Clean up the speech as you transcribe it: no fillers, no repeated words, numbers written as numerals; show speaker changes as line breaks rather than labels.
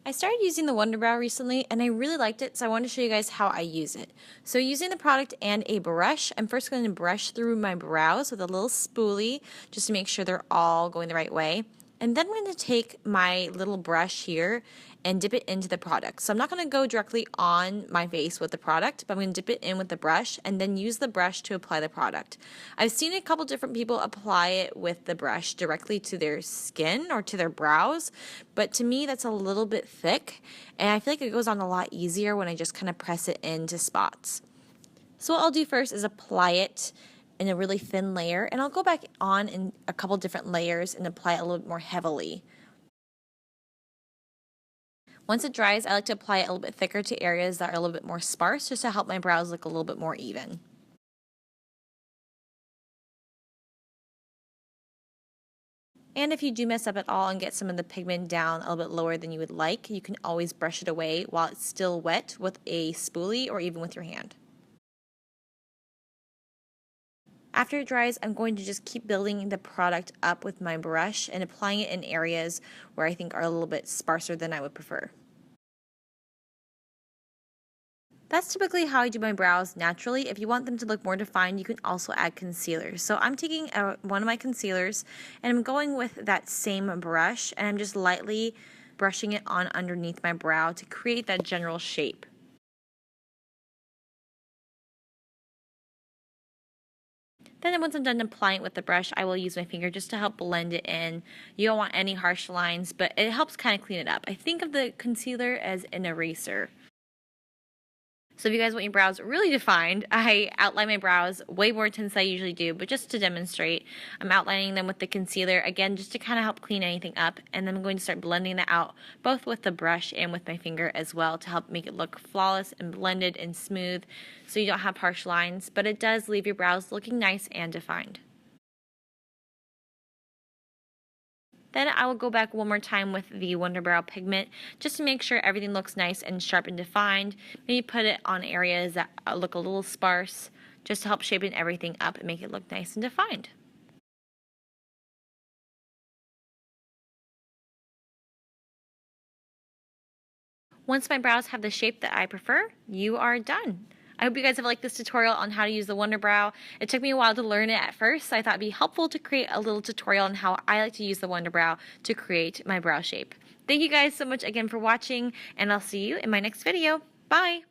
I started using the WunderBrow recently and I really liked it, so I wanted to show you guys how I use it. So using the product and a brush, I'm first going to brush through my brows with a little spoolie just to make sure they're all going the right way. And then I'm going to take my little brush here and dip it into the product. So I'm not going to go directly on my face with the product, but I'm going to dip it in with the brush and then use the brush to apply the product. I've seen a couple different people apply it with the brush directly to their skin or to their brows, but to me that's a little bit thick and I feel like it goes on a lot easier when I just kind of press it into spots. So what I'll do first is apply it in a really thin layer, and I'll go back on in a couple different layers and apply it a little bit more heavily. Once it dries, I like to apply it a little bit thicker to areas that are a little bit more sparse just to help my brows look a little bit more even. And if you do mess up at all and get some of the pigment down a little bit lower than you would like, you can always brush it away while it's still wet with a spoolie or even with your hand. After it dries, I'm going to just keep building the product up with my brush and applying it in areas where I think are a little bit sparser than I would prefer. That's typically how I do my brows naturally. If you want them to look more defined, you can also add concealer. So I'm taking one of my concealers and I'm going with that same brush and I'm just lightly brushing it on underneath my brow to create that general shape. Then once I'm done applying it with the brush, I will use my finger just to help blend it in. You don't want any harsh lines, but it helps kind of clean it up. I think of the concealer as an eraser. So if you guys want your brows really defined, I outline my brows way more intense than I usually do, but just to demonstrate, I'm outlining them with the concealer, again, just to kind of help clean anything up, and then I'm going to start blending that out, both with the brush and with my finger as well, to help make it look flawless and blended and smooth, so you don't have harsh lines, but it does leave your brows looking nice and defined. Then I will go back one more time with the WunderBrow pigment just to make sure everything looks nice and sharp and defined. Maybe put it on areas that look a little sparse just to help shape everything up and make it look nice and defined. Once my brows have the shape that I prefer, you are done. I hope you guys have liked this tutorial on how to use the WunderBrow. It took me a while to learn it at first, so I thought it'd be helpful to create a little tutorial on how I like to use the WunderBrow to create my brow shape. Thank you guys so much again for watching, and I'll see you in my next video. Bye!